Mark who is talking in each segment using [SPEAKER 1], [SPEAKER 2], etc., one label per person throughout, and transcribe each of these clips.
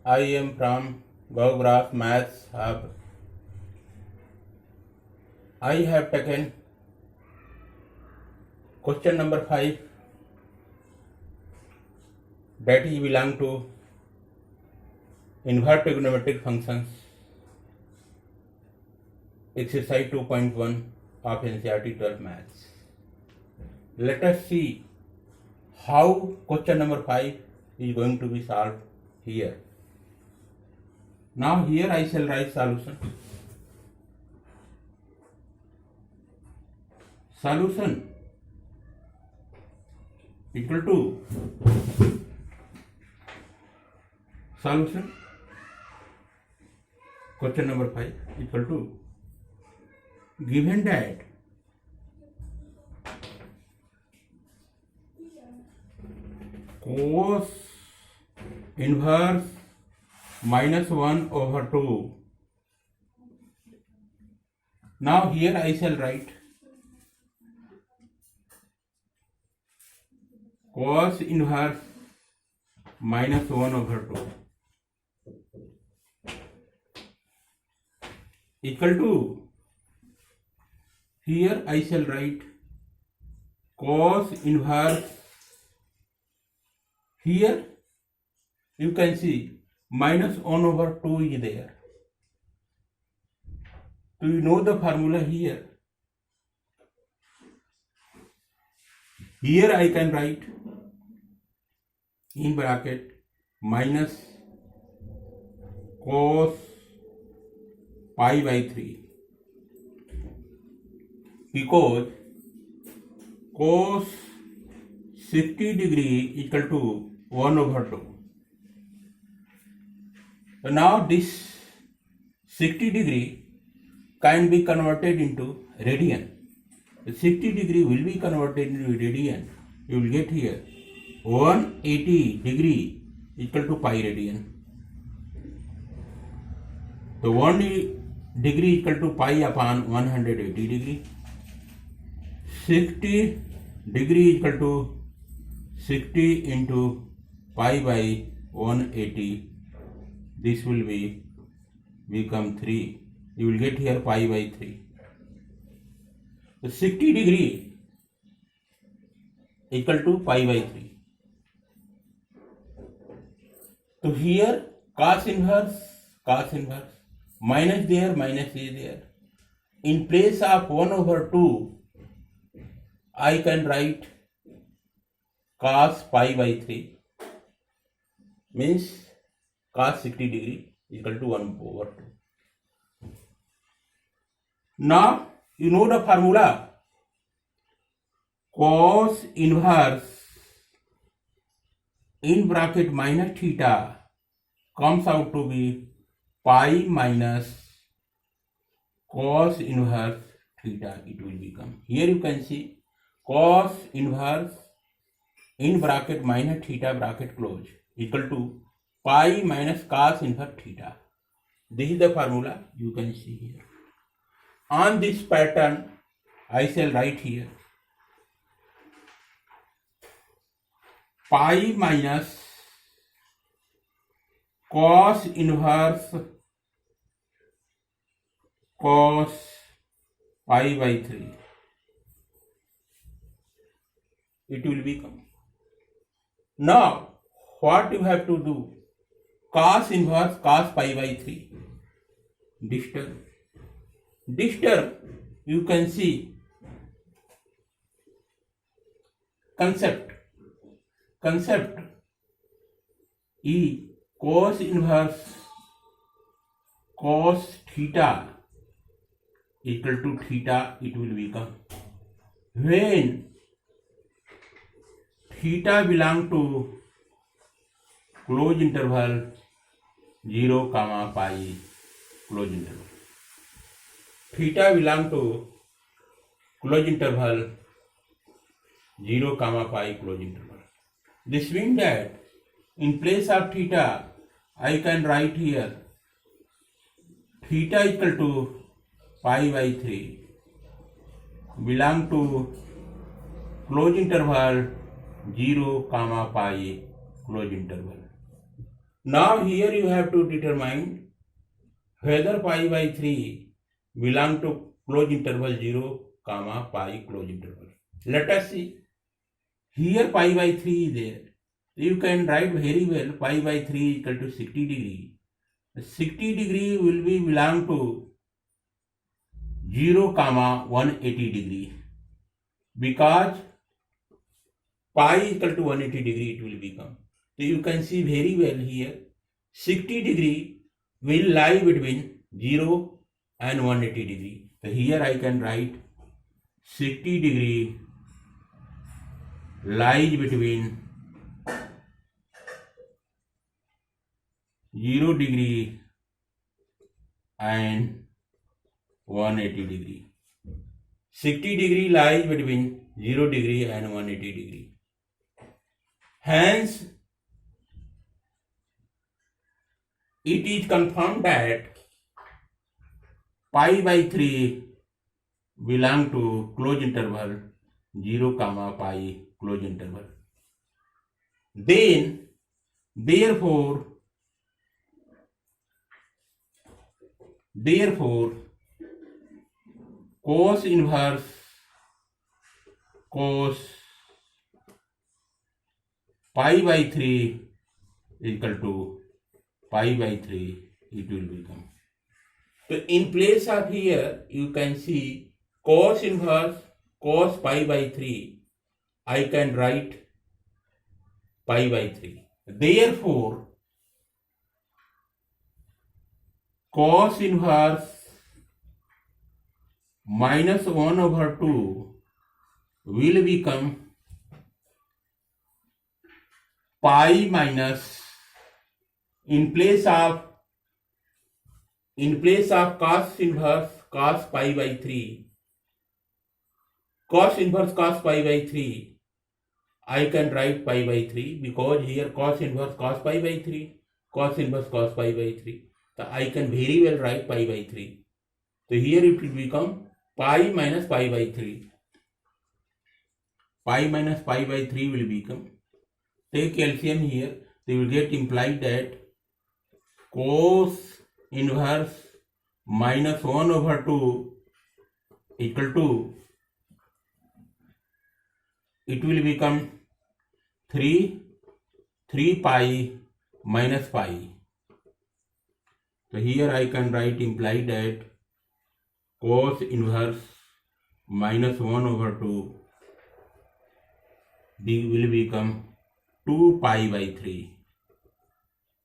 [SPEAKER 1] I am from GeoGraph Maths Hub. I have taken question number 5 that is belong to inverse trigonometric functions, exercise 2.1 of NCERT 12 Maths. Let us see how question number 5 is going to be solved here. Now here I shall write solution. Solution equal to solution question number 5 equal to given that cos inverse minus 1 over 2. Now here I shall write cos inverse minus 1 over 2 equal to, here I shall write cos inverse, here you can see minus 1 over 2 is there. Do you know the formula here? Here I can write in bracket minus cos pi by 3 because cos 60 degree equal to 1 over 2. So now this 60 degree can be converted into radian. The 60 degree will be converted into radian. You will get here 180 degree equal to pi radian. So 1 degree equal to pi upon 180 degree. 60 degree equal to 60 into pi by 180. This will become 3. You will get here pi by 3. So 60 degree equal to pi by 3. So here cos inverse, minus there, minus is there. In place of 1 over 2, I can write cos pi by 3 means cos 60 degree equal to 1 over 2. Now you know the formula. Cos inverse in bracket minus theta comes out to be pi minus cos inverse theta. It will become, here you can see cos inverse in bracket minus theta bracket close equal to pi minus cos inverse theta. This is the formula you can see here. On this pattern I shall write here pi minus cos inverse cos pi by 3. It will become. Now what you have to do? Cos inverse cos pi by 3. This term you can see concept E cos inverse cos theta equal to theta. It will become when theta belong to close interval 0 comma pi close interval. Theta belong to close interval 0 comma pi close interval. This means that in place of theta I can write here theta equal to pi by 3 belong to close interval 0 comma pi close interval. Now here you have to determine whether pi by 3 belong to closed interval 0, comma pi closed interval. Let us see. Here pi by 3 is there. You can write very well pi by 3 equal to 60 degree. 60 degree will be belong to 0, comma 180 degree. Because pi equal to 180 degree it will become. So you can see very well here 60 degree will lie between 0 and 180 degree. So here I can write 60 degree lies between 0 degree and 180 degree. 60 degree lies between 0 degree and 180 degree. Hence, it is confirmed that pi by 3 belong to closed interval 0, comma pi closed interval. Then, therefore, cos inverse cos pi by 3 equal to pi by 3 it will become. So in place of here you can see cos inverse cos pi by 3, I can write pi by 3. Therefore cos inverse minus 1 over 2 will become pi minus, in place of cos inverse cos pi by 3, cos inverse cos pi by 3, I can write pi by 3 because here cos inverse cos pi by 3, cos inverse cos pi by 3. So I can very well write pi by 3. So here it will become pi minus pi by 3. Pi minus pi by 3 will become, take LCM here, they will get implied that cos inverse minus 1 over 2 equal to, it will become 3 pi minus pi. So here I can write implied that cos inverse minus 1 over 2 will become 2 pi by 3.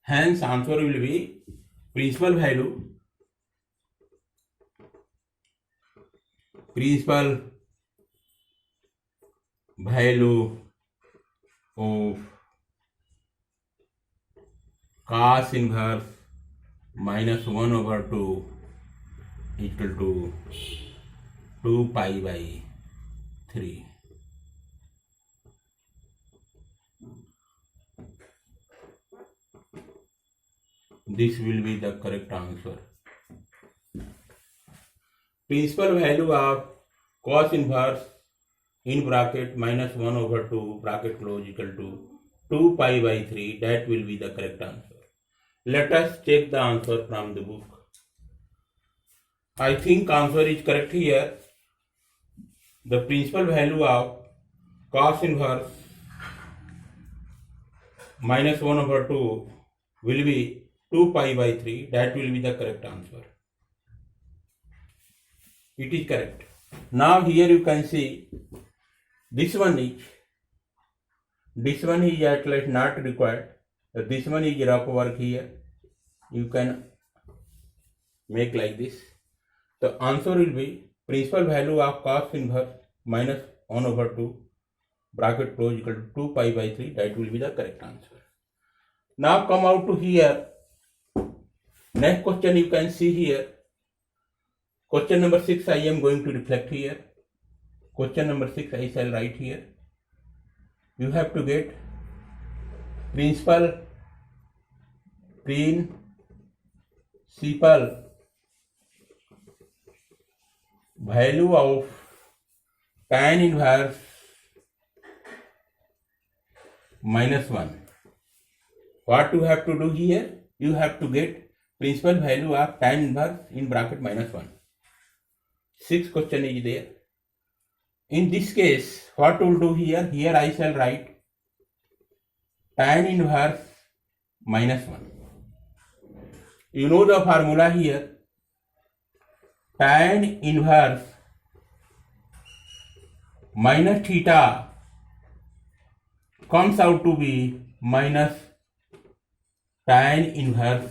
[SPEAKER 1] Hence answer will be principal value of cos inverse minus 1 over 2 equal to 2 pi by 3. This will be the correct answer. Principal value of cos inverse in bracket minus 1 over 2 bracket close equal to 2 pi by 3. That will be the correct answer. Let us check the answer from the book. I think answer is correct here. The principal value of cos inverse minus 1 over 2 will be 2 pi by 3. That will be the correct answer. It is correct. Now here you can see this one is at least not required. This one is rough work here. You can make like this. The answer will be principal value of cos inverse minus 1 over 2 bracket close equal to 2 pi by 3. That will be the correct answer. Now come out to here. Next question you can see here. Question number 6 I am going to reflect here. Question number 6 I shall write here. You have to get principal value of tan inverse minus 1 what you have to do here? You have to get principal value of tan inverse in bracket -1. Sixth question is there. In this case, what we'll do here? Here I shall write tan inverse -1. You know the formula here. Tan inverse minus theta comes out to be minus tan inverse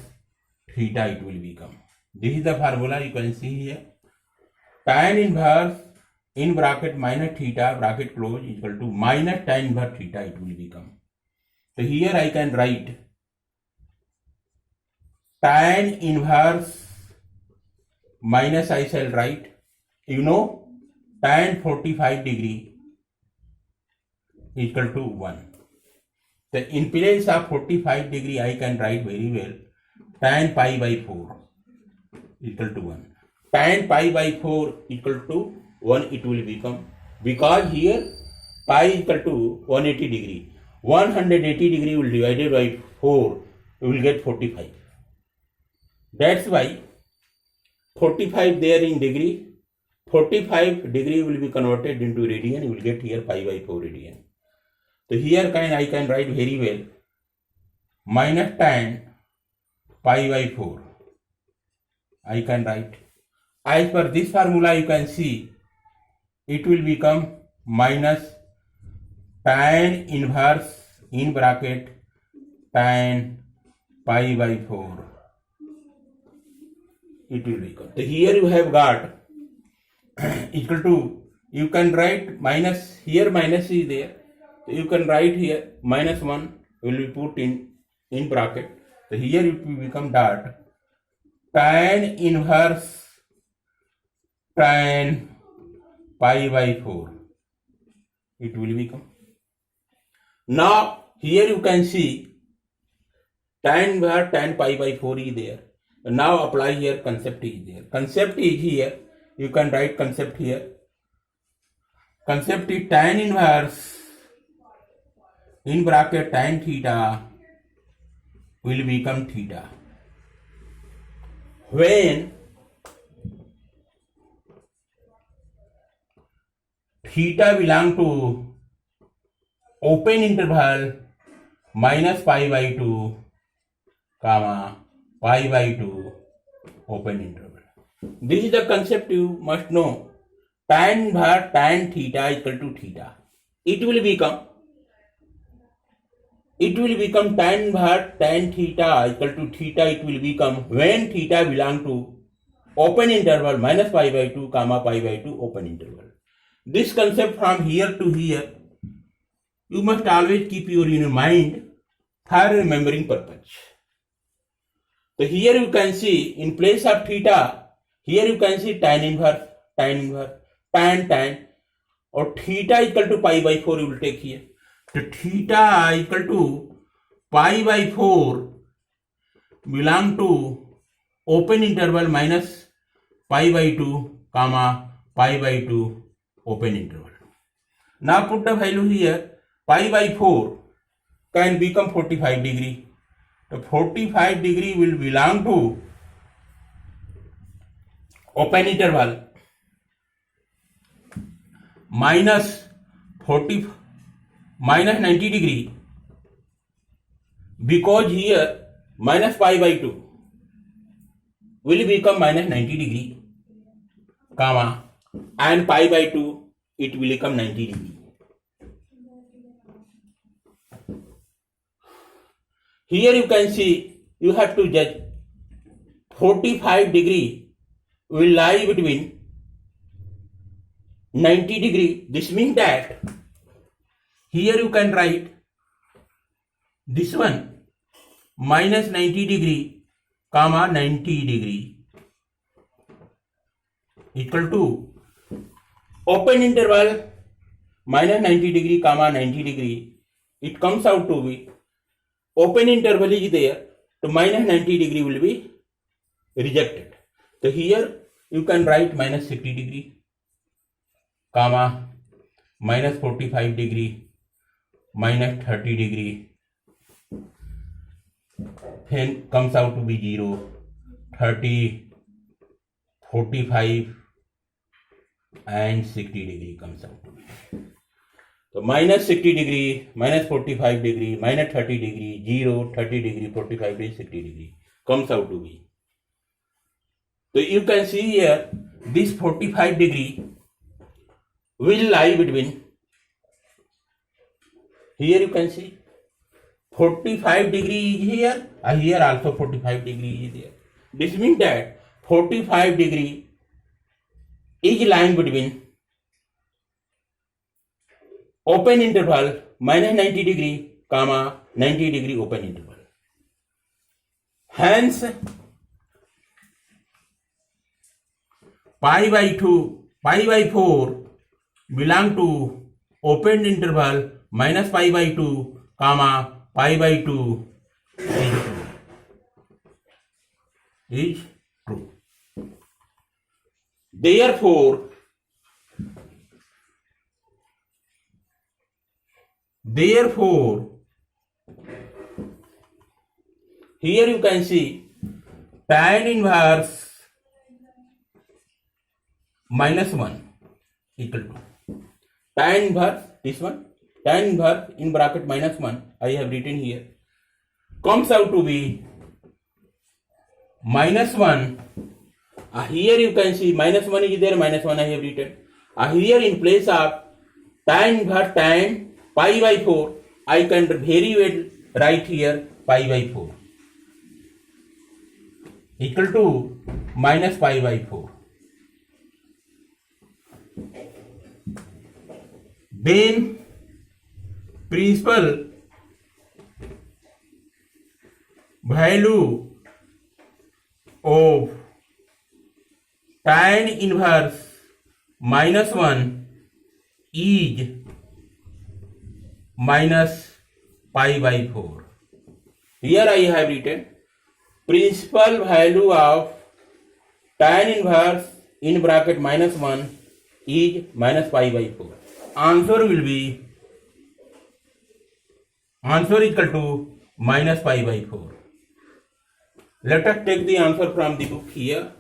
[SPEAKER 1] theta, it will become. This is the formula you can see here. Tan inverse in bracket minus theta bracket close equal to minus tan inverse theta, it will become. So here I can write tan inverse minus, I shall write, you know, tan 45 degree equal to 1. The in place of 45 degree I can write very well tan pi by 4 equal to 1. Tan pi by 4 equal to 1 it will become, because here pi equal to 180 degree. 180 degree will divided by 4, you will get 45. That's why 45 there in degree, 45 degree will be converted into radian, you will get here pi by 4 radian. So here I can write very well minus tan pi by 4. I can write. As per this formula you can see it will become minus tan inverse in bracket tan pi by 4. It will become. So here you have got equal to, you can write minus, here minus is there. So you can write here -1 will be put in bracket. So here it will become dot tan inverse tan pi by 4. It will become. Now here you can see tan inverse tan pi by 4 is there. Now apply here concept is there. Concept is here. You can write concept here. Concept is tan inverse in bracket tan theta will become theta. When theta belong to open interval minus pi by 2 comma pi by 2 open interval. This is the concept you must know. Tan inverse tan theta equal to theta. It will become tan inverse tan theta equal to theta. It will become when theta belong to open interval minus pi by 2 comma pi by 2 open interval. This concept from here to here you must always keep in your mind for remembering purpose. So here you can see in place of theta, here you can see tan inverse, tan, or theta equal to pi by 4 you will take here. So theta equal to pi by 4 belong to open interval minus pi by 2 comma pi by 2 open interval. Now put the value here. Pi by 4 can become 45 degree. So 45 degree will belong to open interval minus 90 degree, because here minus pi by 2 will become minus 90 degree comma and pi by 2 it will become 90 degree. Here you can see you have to judge 45 degree will lie between 90 degree. This means that here you can write this one minus 90 degree comma 90 degree equal to open interval minus 90 degree comma 90 degree. It comes out to be open interval is there, so minus 90 degree will be rejected. So here you can write minus 60 degree comma minus 45 degree minus 30 degree then comes out to be 0, 30, 45 and 60 degree comes out to be. So minus 60 degree, minus 45 degree, minus 30 degree, 0, 30 degree, 45 degree, 60 degree comes out to be. So you can see here this 45 degree will lie between, here you can see 45 degree is here and here also 45 degree is there. This means that 45 degree is lying between open interval minus 90 degree comma 90 degree open interval. Hence pi by 2, pi by 4 belong to open interval minus pi by 2 comma pi by 2 is true. Therefore, here you can see tan inverse minus 1 equal to tan inverse, this one, tan inverse in bracket minus 1, I have written here, comes out to be minus 1. Here you can see minus 1 is there, minus 1 I have written. Here in place of tan inverse tan pi by 4, I can very well write here pi by 4 equal to minus pi by 4. Then principal value of tan inverse minus 1 is minus pi by 4. Here I have written principal value of tan inverse in bracket minus 1 is minus pi by 4. Answer will be, answer equal to minus pi by 4. Let us take the answer from the book here.